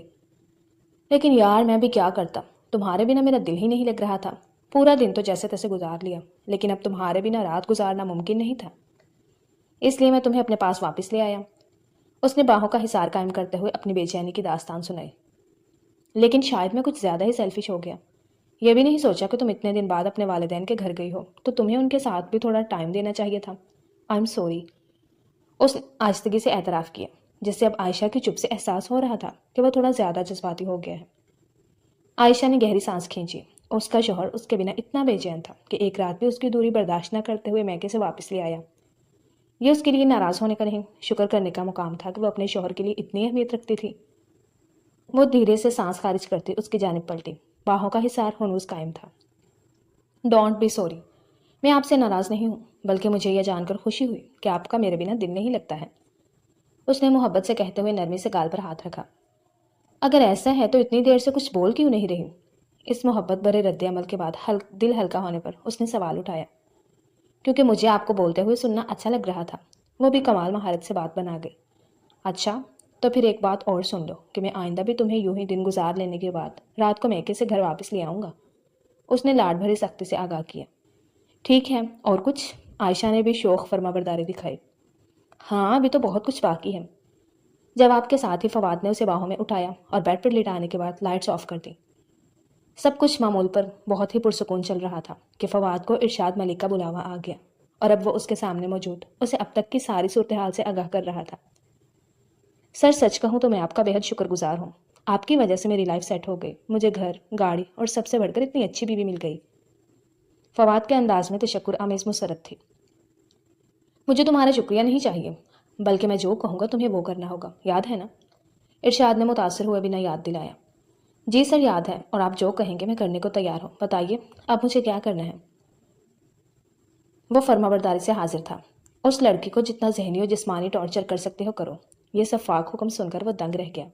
لیکن یار میں بھی کیا کرتا، تمہارے بنا میرا دل ہی نہیں لگ رہا تھا۔ پورا دن تو جیسے تیسے گزار لیا، لیکن اب تمہارے بنا رات گزارنا ممکن نہیں تھا، اس لیے میں تمہیں اپنے پاس واپس لے آیا۔ اس نے باہوں کا حصار قائم کرتے ہوئے اپنی بے چینی کی داستان سنائی۔ لیکن شاید میں کچھ زیادہ ہی سیلفش ہو گیا۔ یہ بھی نہیں سوچا کہ تم اتنے دن بعد اپنے والدین کے گھر گئی ہو تو تمہیں ان کے ساتھ بھی تھوڑا ٹائم دینا چاہیے تھا۔ آئی ایم سوری، اس نے آہستگی سے اعتراف کیا، جس سے اب عائشہ کی چپ سے احساس ہو رہا تھا کہ وہ تھوڑا زیادہ جذباتی ہو گیا ہے۔ عائشہ نے گہری سانس کھینچی۔ اس کا شوہر اس کے بنا اتنا بے چین تھا کہ ایک رات بھی اس کی دوری برداشت نہ کرتے ہوئے میکے سے واپس لے آیا۔ یہ اس کے لیے ناراض ہونے کا نہیں، شکر کرنے کا مقام تھا کہ وہ اپنے شوہر کے لیے اتنی اہمیت رکھتی تھی۔ وہ دھیرے سے سانس خارج کرتی اس کی جانب پلٹی۔ باہوں کا حصار ہنوز قائم تھا۔ ڈونٹ بی سوری، میں آپ سے ناراض نہیں ہوں، بلکہ مجھے یہ جان کر خوشی ہوئی کہ آپ کا میرے بنا دل نہیں لگتا ہے۔ اس نے محبت سے کہتے ہوئے نرمی سے گال پر ہاتھ رکھا۔ اگر ایسا ہے تو اتنی دیر سے کچھ بول کیوں نہیں رہی؟ اس محبت بھرے رد عمل کے بعد دل ہلکا ہونے پر اس نے سوال اٹھایا۔ کیونکہ مجھے آپ کو بولتے ہوئے سننا اچھا لگ رہا تھا۔ وہ بھی کمال مہارت سے بات بنا گئی۔ اچھا تو پھر ایک بات اور سن لو کہ میں آئندہ بھی تمہیں یوں ہی دن گزار لینے کے بعد رات کو میکے سے گھر واپس لے آؤں گا۔ اس نے لاڈ بھری سختی سے آگاہ کیا۔ ٹھیک ہے، اور کچھ؟ عائشہ نے بھی شوق فرما برداری دکھائی۔ ہاں ابھی تو بہت کچھ باقی ہے۔ جواب کے ساتھ ہی فواد نے اسے باہوں میں اٹھایا اور بیڈ پر لٹانے کے بعد لائٹس آف کر دی۔ سب کچھ معمول پر بہت ہی پرسکون چل رہا تھا کہ فواد کو ارشاد ملک کا بلاوا آ گیا، اور اب وہ اس کے سامنے موجود اسے اب تک کی ساری صورتحال سے آگاہ کر رہا تھا۔ سر سچ کہوں تو میں آپ کا بے حد شکر گزار ہوں۔ آپ کی وجہ سے میری لائف سیٹ ہو گئی، مجھے گھر، گاڑی اور سب سے بڑھ کر اتنی اچھی بیوی مل گئی۔ فواد کے انداز میں تشکر آمیز مسرت تھی۔ مجھے تمہارا شکریہ نہیں چاہیے، بلکہ میں جو کہوں گا تمہیں وہ کرنا ہوگا، یاد ہے نا؟ ارشاد نے متاثر ہوئے بنا یاد دلایا۔ جی سر یاد ہے، اور آپ جو کہیں گے میں کرنے کو تیار ہوں، بتائیے اب مجھے کیا کرنا ہے؟ وہ فرما برداری سے حاضر تھا۔ اس لڑکی کو جتنا ذہنی اور جسمانی ٹارچر کر سکتے ہو کرو۔ یہ شفاق حکم سن کر وہ دنگ رہ گیا۔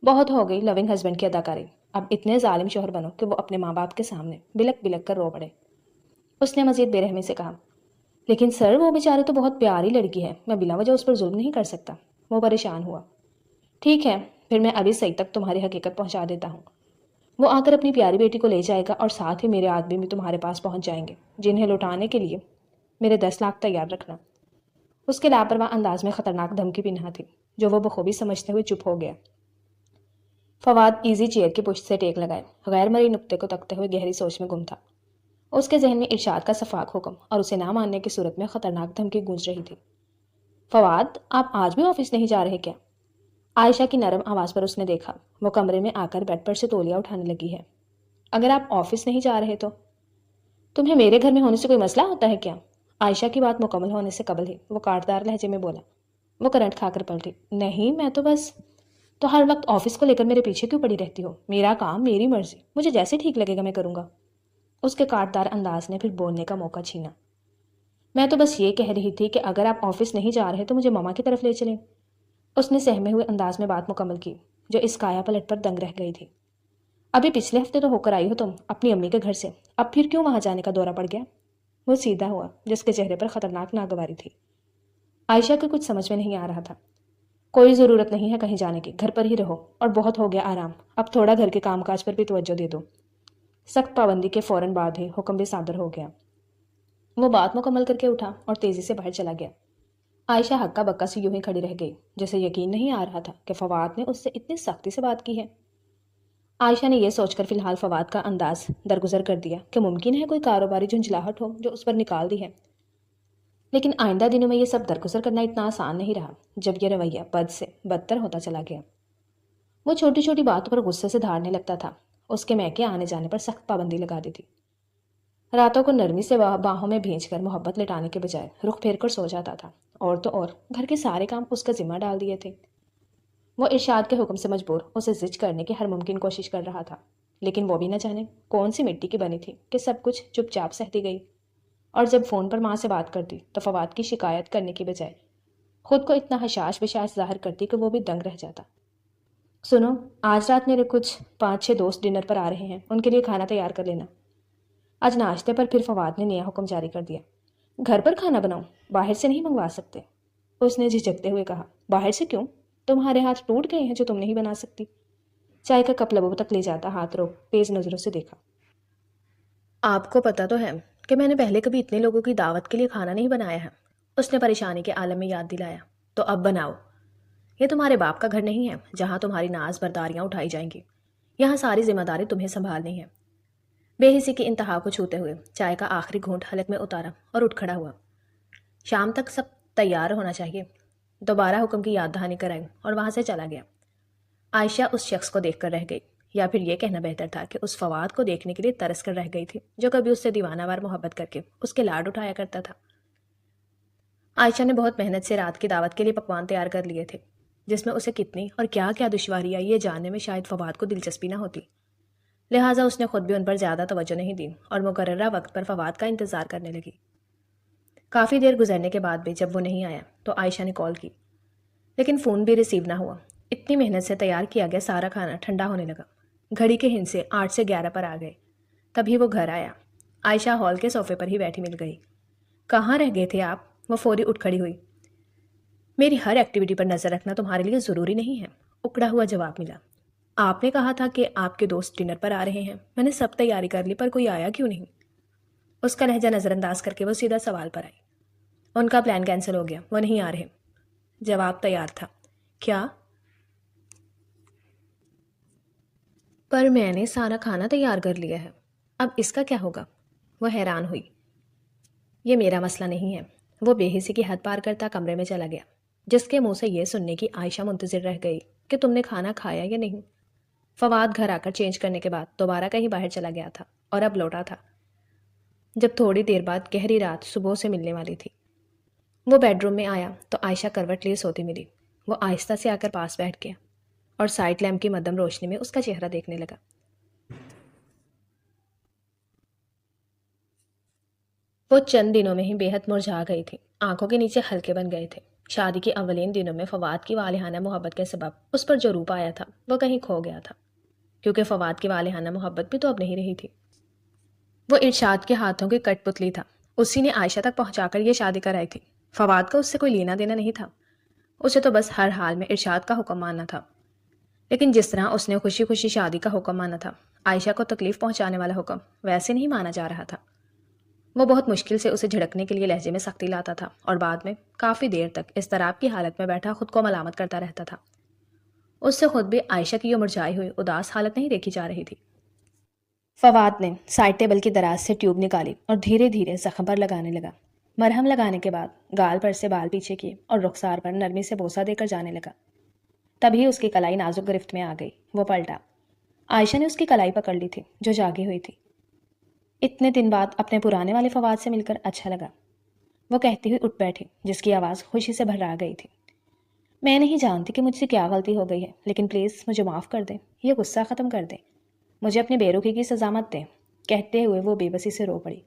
بہت ہو گئی لونگ ہسبینڈ کی اداکاری، اب اتنے ظالم شوہر بنو کہ وہ اپنے ماں باپ کے سامنے بلک بلک کر رو پڑے۔ اس نے مزید بے رحمی سے کہا، لیکن سر وہ بیچاری تو بہت پیاری لڑکی ہے، میں بلا وجہ اس پر ظلم نہیں کر سکتا۔ وہ پریشان ہوا۔ ٹھیک ہے، پھر میں ابھی صحیح تک تمہاری حقیقت پہنچا دیتا ہوں۔ وہ آ کر اپنی پیاری بیٹی کو لے جائے گا، اور ساتھ ہی میرے آدمی بھی تمہارے پاس پہنچ جائیں گے، جنہیں لوٹانے کے لیے میرے 10 لاکھ تیار رکھنا۔ اس کے لاپرواہ انداز میں خطرناک دھمکی بھی نہ تھی، جو وہ بخوبی سمجھتے ہوئے چپ ہو گیا۔ فواد ایزی چیئر کی پشت سے ٹیک لگائے غیر مرئی نقطے کو تکتے ہوئے گہری سوچ میں گم تھا۔ اس کے ذہن میں ارشاد کا شفاق حکم اور اسے نہ ماننے کی صورت میں خطرناک دھمکی گونج رہی تھی۔ فواد، آپ آج بھی آفس نہیں جا رہے کیا؟ عائشہ کی نرم آواز پر اس نے دیکھا۔ وہ کمرے میں آ کر بیڈ پر سے تولیہ اٹھانے لگی ہے۔ اگر آپ آفس نہیں جا رہے تو تمہیں میرے گھر میں ہونے سے کوئی مسئلہ ہوتا ہے کیا؟ عائشہ کی بات مکمل ہونے سے قبل ہی وہ کاٹدار لہجے میں بولا۔ وہ کرنٹ کھا کر پلٹی۔ نہیں، میں تو بس تو ہر وقت آفس کو لے کر میرے پیچھے کیوں پڑی رہتی ہو؟ میرا کام، میری مرضی، مجھے جیسے ٹھیک لگے گا میں کروں گا۔ اس کے کاٹدار انداز نے پھر بولنے کا موقع چھینا۔ میں تو بس یہ کہہ رہی تھی کہ اگر آپ آفس نہیں جا رہے تو مجھے ماما کی طرف لے چلیں۔ اس نے سہمے ہوئے انداز میں بات مکمل کی، جو اس کایا پلٹ پر دنگ رہ گئی تھی۔ ابھی پچھلے ہفتے تو ہو کر آئی ہو تم اپنی امی کے گھر سے، اب پھر کیوں وہاں جانے کا دورہ پڑ گیا؟ وہ سیدھا ہوا، جس کے چہرے پر خطرناک ناگواری تھی۔ عائشہ کو کچھ سمجھ میں نہیں آ رہا تھا۔ کوئی ضرورت نہیں ہے کہیں جانے کی، گھر پر ہی رہو، اور بہت ہو گیا آرام، اب تھوڑا گھر کے کام کاج پر بھی توجہ دے دو۔ سخت پابندی کے فوراً بعد ہی حکم بھی صادر ہو گیا۔ وہ بات مکمل کر کے اٹھا اور تیزی سے باہر چلا گیا۔ عائشہ ہکا بکا سی یوں ہی کھڑی رہ گئی، جیسے یقین نہیں آ رہا تھا کہ فواد نے اس سے اتنی سختی سے بات کی ہے۔ عائشہ نے یہ سوچ کر فی الحال فواد کا انداز درگزر کر دیا کہ ممکن ہے کوئی کاروباری جھنجھلاہٹ ہو جو اس پر نکال دی ہے، لیکن آئندہ دنوں میں یہ سب درگزر کرنا اتنا آسان نہیں رہا جب یہ رویہ بد سے بدتر ہوتا چلا گیا۔ وہ چھوٹی چھوٹی باتوں پر غصے سے دھاڑنے لگتا تھا، اس کے میکے آنے جانے پر سخت پابندی لگا دی تھی، راتوں کو نرمی سے باہوں میں بھیج کر محبت لٹانے کے بجائے رخ پھیر کر سو جاتا تھا، اور تو اور گھر کے سارے کام اس کا ذمہ ڈال دیے تھے۔ وہ ارشاد کے حکم سے مجبور اسے زج کرنے کی ہر ممکن کوشش کر رہا تھا، لیکن وہ بھی نہ جانے کون سی مٹی کی بنی تھی کہ سب کچھ چپ چاپ سہتی گئی، اور جب فون پر ماں سے بات کرتی تو فواد کی شکایت کرنے کی بجائے خود کو اتنا حشاش بشاش ظاہر کرتی کہ وہ بھی دنگ رہ جاتا۔ سنو، آج رات میرے کچھ 5-6 دوست ڈنر پر آ رہے ہیں، ان کے لیے کھانا تیار کر لینا۔ آج ناشتے پر پھر فواد نے نیا حکم جاری کر دیا، گھر پر کھانا بناؤ، باہر سے نہیں منگوا سکتے۔ اس نے جھجکتے ہوئے کہا، باہر سے کیوں؟ تمہارے ہاتھ ٹوٹ گئے ہیں جو تم نہیں بنا سکتی؟ چائے کا کپ لبوں تک لے جاتا ہاتھ روک تیز نظروں سے دیکھا۔ آپ کو پتا تو ہے کہ میں نے پہلے کبھی اتنے لوگوں کی دعوت کے لیے کھانا نہیں بنایا ہے، اس نے پریشانی کے عالم میں یاد دلایا۔ تو اب بناؤ، یہ تمہارے باپ کا گھر نہیں ہے جہاں تمہاری ناز برداریاں اٹھائی جائیں گی، یہاں ساری ذمہ داری تمہیں سنبھالنی ہے۔ بے حسی کی انتہا کو چھوتے ہوئے چائے کا آخری گھونٹ حلق میں اتارا اور اٹھ کھڑا ہوا۔ شام تک سب تیار ہونا چاہیے۔ دوبارہ حکم کی یاد دہانی کرائی اور وہاں سے چلا گیا۔ عائشہ اس شخص کو دیکھ کر رہ گئی، یا پھر یہ کہنا بہتر تھا کہ اس فواد کو دیکھنے کے لیے ترس کر رہ گئی تھی جو کبھی اس سے دیوانہ وار محبت کر کے اس کے لاڈ اٹھایا کرتا تھا۔ عائشہ نے بہت محنت سے رات کی دعوت کے لیے پکوان تیار کر لیے تھے، جس میں اسے کتنی اور کیا کیا دشواری آئی یہ جاننے میں شاید فواد کو دلچسپی نہ ہوتی، لہٰذا اس نے خود بھی ان پر زیادہ توجہ نہیں دی اور مقررہ وقت پر فواد کا انتظار کرنے لگی۔ کافی دیر گزرنے کے بعد بھی جب وہ نہیں آیا تو عائشہ نے کال کی، لیکن فون بھی ریسیو نہ ہوا۔ اتنی محنت سے تیار کیا گیا سارا کھانا ٹھنڈا ہونے لگا۔ گھڑی کے ہندسے 8 سے 11 پر آ گئے، تبھی وہ گھر آیا۔ عائشہ ہال کے صوفے پر ہی بیٹھی مل گئی۔ کہاں رہ گئے تھے آپ؟ وہ فوری اٹھ کھڑی ہوئی۔ میری ہر ایکٹیویٹی پر نظر رکھنا تمہارے لیے ضروری نہیں ہے، اکڑا ہوا جواب ملا۔ آپ نے کہا تھا کہ آپ کے دوست ڈنر پر آ رہے ہیں، میں نے سب تیاری کر لی پر کوئی آیا کیوں نہیں؟ اس کا لہجہ نظر انداز کر کے وہ سیدھا سوال پر آئی۔ ان کا پلان کینسل ہو گیا، وہ نہیں آ رہے۔ جواب تیار تھا۔ کیا؟ پر میں نے سارا کھانا تیار کر لیا ہے، اب اس کا کیا ہوگا؟ وہ حیران ہوئی۔ یہ میرا مسئلہ نہیں ہے۔ وہ بے حسی کی حد پار کرتا کمرے میں چلا گیا، جس کے منہ سے یہ سننے کی عائشہ منتظر رہ گئی کہ تم نے کھانا کھایا یا نہیں۔ فواد گھر آ کر چینج کرنے کے بعد دوبارہ کہیں باہر چلا گیا تھا اور اب لوٹا تھا جب تھوڑی دیر بعد گہری رات صبح سے ملنے والی تھی۔ وہ بیڈ روم میں آیا تو عائشہ کروٹ لیے سوتی ملی۔ وہ آہستہ سے آ کر پاس بیٹھ گیا اور سائڈ لیمپ کی مدھم روشنی میں اس کا چہرہ دیکھنے لگا۔ وہ چند دنوں میں ہی بے حد مرجھا گئی تھی، آنکھوں کے نیچے ہلکے بن گئے تھے۔ شادی کے اولین دنوں میں فواد کی والہانہ محبت کے سبب اس پر جو روپ آیا تھا وہ کہیں کھو گیا تھا، کیونکہ فواد کی والہانہ محبت بھی تو اب نہیں رہی تھی۔ وہ ارشاد کے ہاتھوں کی کٹ پتلی تھا، اسی نے عائشہ تک پہنچا کر یہ شادی کرائی تھی۔ فواد کا اس سے کوئی لینا دینا نہیں تھا، اسے تو بس ہر حال میں ارشاد کا حکم ماننا تھا۔ لیکن جس طرح اس نے خوشی خوشی شادی کا حکم مانا تھا، عائشہ کو تکلیف پہنچانے والا حکم ویسے نہیں مانا جا رہا تھا۔ وہ بہت مشکل سے اسے جھڑکنے کے لیے لہجے میں سختی لاتا تھا اور بعد میں کافی دیر تک اضطراب کی حالت میں بیٹھا خود کو ملامت کرتا رہتا تھا۔ اس سے خود بھی عائشہ کی یہ مرجھائی ہوئی اداس حالت نہیں دیکھی جا رہی تھی۔ فواد نے سائڈ ٹیبل کی دراز سے ٹیوب نکالی اور دھیرے دھیرے زخم پر لگانے لگا۔ مرہم لگانے کے بعد گال پر سے بال پیچھے کیے اور رخسار پر نرمی سے بوسہ دے کر جانے لگا۔ تبھی اس کی کلائی نازک گرفت میں آ گئی۔ وہ پلٹا۔ عائشہ نے اس کی کلائی پکڑ لی تھی جو جاگی ہوئی تھی۔ اتنے دن بعد اپنے پرانے والے فواد سے مل کر اچھا لگا، وہ کہتی ہوئی اٹھ بیٹھی، جس کی آواز خوشی سے بھر آ گئی تھی۔ میں نہیں جانتی کہ مجھ سے کیا غلطی ہو گئی ہے، لیکن پلیز مجھے معاف کر دیں، یہ غصہ ختم کر دیں، مجھے اپنے بے رخی کی سزا مت دیں۔ کہتے ہوئے وہ بے بسی سے رو پڑی۔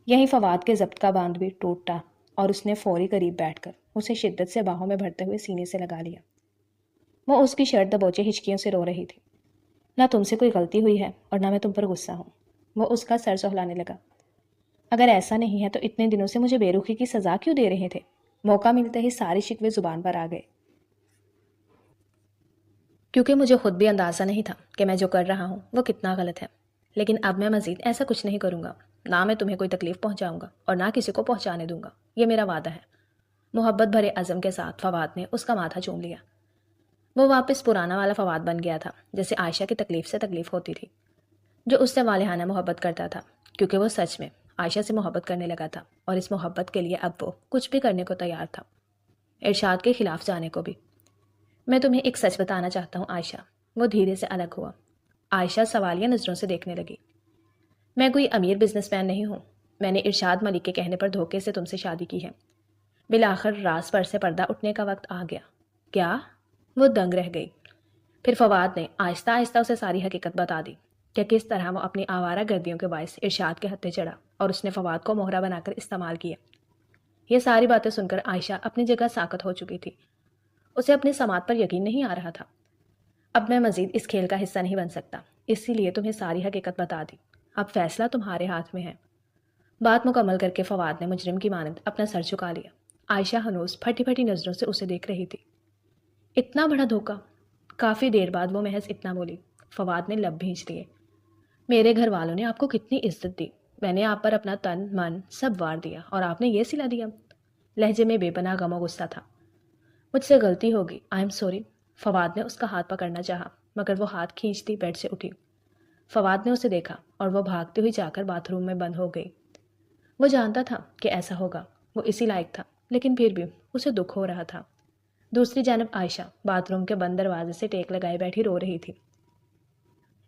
یہیں فواد کے ضبط کا باندھ بھی ٹوٹا اور اس نے فوری قریب بیٹھ کر اسے شدت سے باہوں میں بھرتے ہوئے سینے سے لگا لیا۔ وہ اس کی شرٹ دبوچے ہچکیوں سے رو رہی تھی۔ نہ تم سے کوئی غلطی ہوئی ہے اور نہ میں تم پر غصہ ہوں۔ وہ اس کا سر سہلانے لگا۔ اگر ایسا نہیں ہے تو اتنے دنوں سے مجھے بے رخی کی سزا کیوں دے رہے تھے؟ موقع ملتے ہی سارے شکوے زبان پر آ گئے، کیونکہ مجھے خود بھی اندازہ نہیں تھا کہ میں جو کر رہا ہوں وہ کتنا غلط ہے۔ لیکن اب میں مزید ایسا کچھ نہیں کروں گا، نہ میں تمہیں کوئی تکلیف پہنچاؤں گا اور نہ کسی کو پہنچانے دوں گا، یہ میرا وعدہ ہے۔ محبت بھرے عزم کے ساتھ فواد نے اس کا ماتھا چوم لیا۔ وہ واپس پرانا والا فواد بن گیا تھا، جیسے عائشہ کی تکلیف سے تکلیف ہوتی تھی، جو اس سے والہانہ محبت کرتا تھا، کیونکہ وہ سچ میں عائشہ سے محبت کرنے لگا تھا، اور اس محبت کے لیے اب وہ کچھ بھی کرنے کو تیار تھا، ارشاد کے خلاف جانے کو بھی۔ میں تمہیں ایک سچ بتانا چاہتا ہوں عائشہ۔ وہ دھیرے سے الگ ہوا۔ عائشہ سوالیہ نظروں سے دیکھنے لگی۔ میں کوئی امیر بزنس مین نہیں ہوں۔ میں نے ارشاد ملک کے کہنے پر دھوکے سے تم سے شادی کی ہے۔ بالآخر راز پر سے پردہ اٹھنے کا وقت آ گیا۔ کیا؟ وہ دنگ رہ گئی۔ پھر فواد نے آہستہ آہستہ اسے ساری حقیقت بتا دی کہ کس طرح وہ اپنی آوارہ گردیوں کے باعث ارشاد کے ہتھے چڑھا اور اس نے فواد کو مہرہ بنا کر استعمال کیا۔ یہ ساری باتیں سن کر عائشہ اپنی جگہ ساکت ہو چکی تھی۔ اسے اپنی سماعت پر یقین نہیں آ رہا تھا۔ اب میں مزید اس کھیل کا حصہ نہیں بن سکتا، اسی لیے تمہیں ساری حقیقت بتا دی۔ اب فیصلہ تمہارے ہاتھ میں ہے۔ بات مکمل کر کے فواد نے مجرم کی مانند اپنا سر جھکا لیا۔ عائشہ ہنوز پھٹی پھٹی نظروں سے اسے دیکھ رہی تھی۔ اتنا بڑا دھوکہ! کافی دیر بعد وہ محض اتنا بولی۔ فواد نے لب بھینچ لیے۔ میرے گھر والوں نے آپ کو کتنی عزت دی، میں نے آپ پر اپنا تن من سب وار دیا اور آپ نے یہ سلا دیا۔ لہجے میں بے پناہ غم و غصہ تھا۔ مجھ سے غلطی ہوگی، آئی ایم سوری۔ فواد نے اس کا ہاتھ پکڑنا چاہا، مگر وہ ہاتھ کھینچتی بیڈ سے اٹھی۔ فواد نے اسے دیکھا اور وہ بھاگتی ہوئی جا کر باتھ روم میں بند ہو گئی۔ وہ جانتا تھا کہ ایسا ہوگا، وہ اسی لائق تھا، لیکن پھر بھی اسے دکھ ہو رہا تھا۔ دوسری جانب عائشہ باتھ روم کے بند دروازے سے ٹیک لگائے بیٹھی رو رہی تھی۔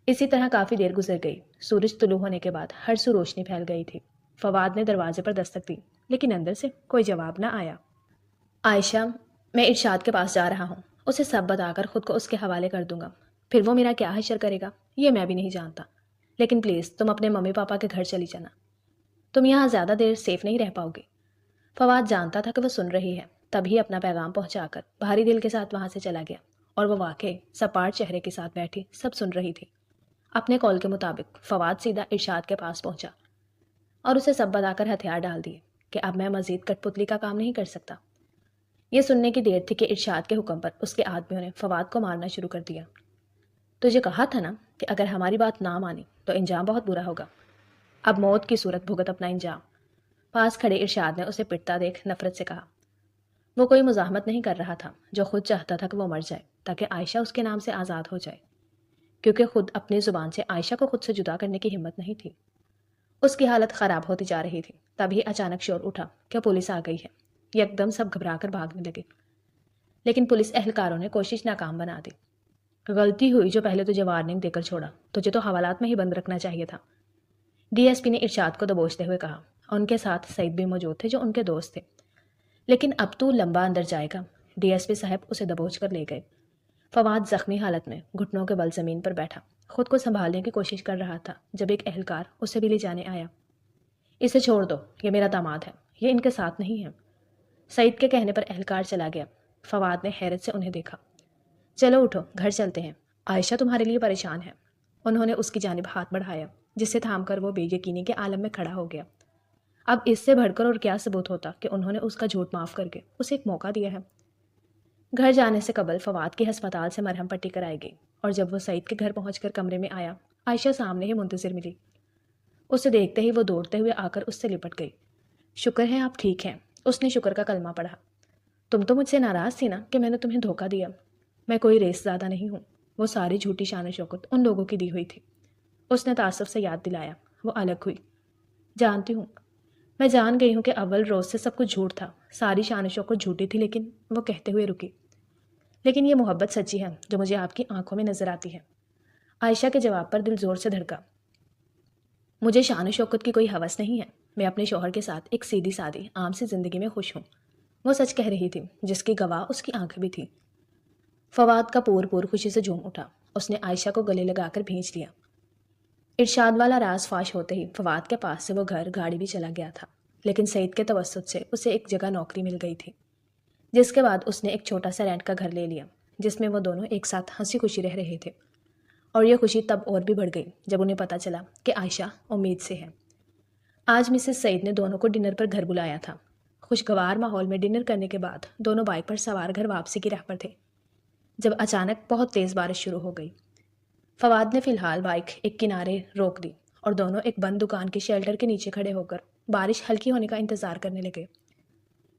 اسی طرح کافی دیر گزر گئی۔ سورج طلوع ہونے کے بعد ہر سو روشنی پھیل گئی تھی۔ فواد نے دروازے پر دستک دی، لیکن اندر سے کوئی جواب نہ آیا۔ عائشہ، میں ارشاد کے پاس جا رہا ہوں، اسے سب بتا کر خود کو اس کے حوالے کر دوں گا، پھر وہ میرا کیا حشر کرے گا یہ میں بھی نہیں جانتا، لیکن پلیز تم اپنے ممی پاپا کے گھر چلی جانا، تم یہاں زیادہ دیر سیف نہیں رہ پاؤ گی۔ فواد جانتا تھا کہ وہ سن رہی ہے، تبھی اپنا پیغام پہنچا کر بھاری دل کے ساتھ وہاں سے چلا گیا، اور وہ واقعی سپاٹ چہرے کے ساتھ بیٹھی سب سن رہی تھی۔ اپنے کال کے مطابق فواد سیدھا ارشاد کے پاس پہنچا اور اسے سب بتا کر ہتھیار ڈال دیے کہ اب میں مزید کٹ پتلی کا کام نہیں کر سکتا۔ یہ سننے کی دیر تھی کہ ارشاد کے حکم پر اس کے آدمیوں نے فواد کو مارنا شروع کر دیا۔ تجھے کہا تھا نا کہ اگر ہماری بات نہ مانی تو انجام بہت برا ہوگا، اب موت کی صورت بھگت اپنا انجام۔ پاس کھڑے ارشاد نے اسے پٹتا دیکھ نفرت سے کہا۔ وہ کوئی مزاحمت نہیں کر رہا تھا، جو خود چاہتا تھا کہ وہ مر جائے تاکہ عائشہ اس کے نام سے آزاد ہو جائے، کیونکہ خود اپنی زبان سے عائشہ کو خود سے جدا کرنے کی ہمت نہیں تھی۔ اس کی حالت خراب ہوتی جا رہی تھی، تبھی اچانک شور اٹھا کہ پولیس آ گئی ہے۔ یکدم سب گھبرا کر بھاگنے لگے، لیکن پولیس اہلکاروں نے کوشش ناکام بنا دی۔ غلطی ہوئی جو پہلے تجھے وارننگ دے کر چھوڑا، تجھے تو حوالات میں ہی بند رکھنا چاہیے تھا، ڈی ایس پی نے ارشاد کو دبوچتے ہوئے کہا۔ ان کے ساتھ سعید بھی موجود تھے جو ان کے دوست تھے۔ لیکن اب تو لمبا اندر جائے گا، ڈی ایس پی صاحب اسے دبوچ کر لے گئے۔ فواد زخمی حالت میں گھٹنوں کے بل زمین پر بیٹھا خود کو سنبھالنے کی کوشش کر رہا تھا جب ایک اہلکار اسے بھی لے جانے آیا۔ اسے چھوڑ دو، یہ میرا داماد ہے، یہ ان کے ساتھ نہیں ہے۔ سعید کے کہنے پر اہلکار چلا گیا۔ فواد نے حیرت سے انہیں دیکھا۔ چلو اٹھو، گھر چلتے ہیں، عائشہ تمہارے لیے پریشان ہے۔ انہوں نے اس کی جانب ہاتھ بڑھایا، جسے تھام کر وہ بے یقینی کے عالم میں کھڑا ہو گیا۔ اب اس سے بڑھ کر اور کیا ثبوت ہوتا کہ انہوں نے اس کا جھوٹ معاف کر کے اسے ایک موقع دیا ہے۔ گھر جانے سے قبل فواد کی ہسپتال سے مرہم پٹی کرائی گئی، اور جب وہ سعید کے گھر پہنچ کر کمرے میں آیا، عائشہ سامنے ہی منتظر ملی۔ اسے دیکھتے ہی وہ دوڑتے ہوئے آ کر اس سے لپٹ گئی۔ شکر ہے آپ ٹھیک ہیں، اس نے شکر کا کلمہ پڑھا۔ تم تو مجھ سے ناراض تھی نا کہ میں نے تمہیں دھوکہ دیا۔ میں کوئی ریس زیادہ نہیں ہوں، وہ ساری جھوٹی شان و شوکت ان لوگوں کی دی ہوئی تھی۔ اس نے تعصب سے یاد دلایا۔ وہ الگ ہوئی۔ جانتی ہوں، میں جان گئی ہوں کہ اول روز سے سب کچھ جھوٹ تھا، ساری شان و شوکت جھوٹی تھی، لیکن وہ کہتے ہوئے رکی، لیکن یہ محبت سچی ہے جو مجھے آپ کی آنکھوں میں نظر آتی ہے۔ عائشہ کے جواب پر دل زور سے دھڑکا۔ مجھے شان و شوکت کی کوئی ہوس نہیں ہے، میں اپنے شوہر کے ساتھ ایک سیدھی سادی عام سی زندگی میں خوش ہوں۔ وہ سچ کہہ رہی تھی، جس کی گواہ اس کی آنکھ بھی تھی۔ فواد کا پور خوشی سے جھوم اٹھا۔ اس نے عائشہ کو گلے لگا کر بھینچ لیا۔ ارشاد والا راز فاش ہوتے ہی فواد کے پاس سے وہ گھر گاڑی بھی چلا گیا تھا، لیکن سعید کے توسط سے اسے ایک جگہ نوکری مل گئی تھی، جس کے بعد اس نے ایک چھوٹا سا رینٹ کا گھر لے لیا، جس میں وہ دونوں ایک ساتھ ہنسی خوشی رہ رہے تھے۔ اور یہ خوشی تب اور بھی بڑھ گئی جب انہیں پتہ چلا کہ عائشہ امید سے ہے۔ آج مسز سعید نے دونوں کو ڈنر پر گھر بلایا تھا۔ خوشگوار ماحول میں ڈنر کرنے کے بعد دونوں بائک پر سوار گھر واپسی کی راہ پر تھے، جب اچانک بہت تیز بارش شروع ہو گئی۔ فواد نے فی الحال بائک ایک کنارے روک دی اور دونوں ایک بند دکان کے شیلٹر کے نیچے کھڑے ہو کر بارش ہلکی ہونے کا انتظار کرنے لگے،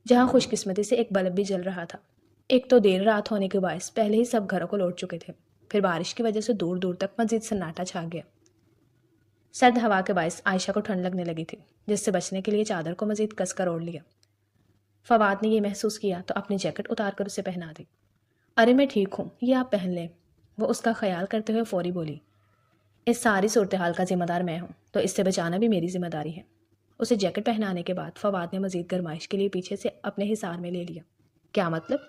جہاں خوش قسمتی سے ایک بلب بھی جل رہا تھا۔ ایک تو دیر رات ہونے کے باعث پہلے ہی سب گھروں کو لوٹ چکے تھے، پھر بارش کی وجہ سے دور دور تک مزید سناٹا چھا گیا۔ سرد ہوا کے باعث عائشہ کو ٹھنڈ لگنے لگی تھی، جس سے بچنے کے لیے چادر کو مزید کس کر اوڑھ لیا۔ فواد نے یہ محسوس کیا تو اپنی جیکٹ اتار کر اسے پہنا دی۔ ارے میں ٹھیک ہوں، یہ آپ پہن لیں، وہ اس کا خیال کرتے ہوئے فوری بولی۔ اس ساری صورتحال کا ذمہ دار میں ہوں، تو اس سے بچانا بھی میری ذمہ داری ہے۔ اسے جیکٹ پہنانے کے بعد فواد نے مزید گرمائش کے لیے پیچھے سے اپنے حصار میں لے لیا۔ کیا مطلب؟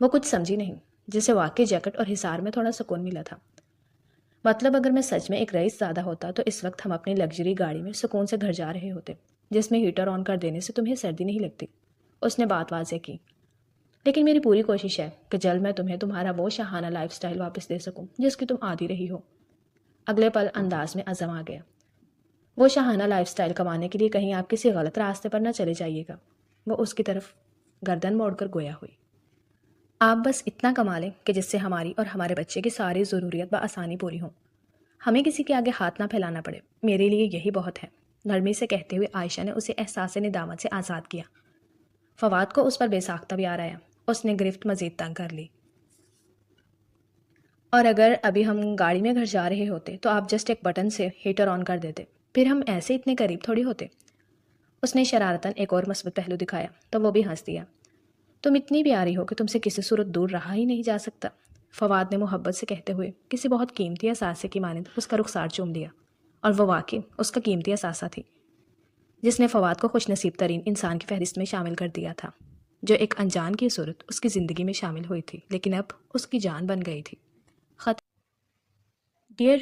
وہ کچھ سمجھی نہیں، جسے واقعی جیکٹ اور حصار میں تھوڑا سکون ملا تھا۔ مطلب اگر میں سچ میں ایک رئیس زادہ ہوتا تو اس وقت ہم اپنی لگژری گاڑی میں سکون سے گھر جا رہے ہوتے، جس میں ہیٹر آن کر دینے سے تمہیں سردی نہیں لگتی۔ اس نے بات واضح کی۔ لیکن میری پوری کوشش ہے کہ جلد میں تمہیں تمہارا وہ شاہانہ لائف سٹائل واپس دے سکوں جس کی تم عادی رہی ہو۔ اگلے پل انداز میں عزم آ گیا۔ وہ شاہانہ لائف سٹائل کمانے کے لیے کہیں آپ کسی غلط راستے پر نہ چلے جائیے گا۔ وہ اس کی طرف گردن موڑ کر گویا ہوئی۔ آپ بس اتنا کما لیں کہ جس سے ہماری اور ہمارے بچے کی ساری ضروریات بآسانی پوری ہوں، ہمیں کسی کے آگے ہاتھ نہ پھیلانا پڑے، میرے لیے یہی بہت ہے، نرمی سے کہتے ہوئے عائشہ نے اسے احساس ندامت سے آزاد کیا۔ فواد کو اس پر بے ساختہ پیار آیا۔ اس نے گرفت مزید تنگ کر لی۔ اور اگر ابھی ہم گاڑی میں گھر جا رہے ہوتے تو آپ جسٹ ایک بٹن سے ہیٹر آن کر دیتے، پھر ہم ایسے اتنے قریب تھوڑی ہوتے۔ اس نے شرارتاً ایک اور مثبت پہلو دکھایا تو وہ بھی ہنس دیا۔ تم اتنی پیاری ہو کہ تم سے کسی صورت دور رہا ہی نہیں جا سکتا، فواد نے محبت سے کہتے ہوئے کسی بہت قیمتی اثاثے کی مانند اس کا رخسار چوم لیا، اور وہ واقعی اس کا قیمتی اثاثہ تھی، جس نے فواد کو خوش نصیب ترین انسان کی فہرست میں شامل کر دیا تھا، جو ایک انجان کی صورت اس کی زندگی میں شامل ہوئی تھی لیکن اب اس کی جان بن گئی تھی۔ خط ڈیئر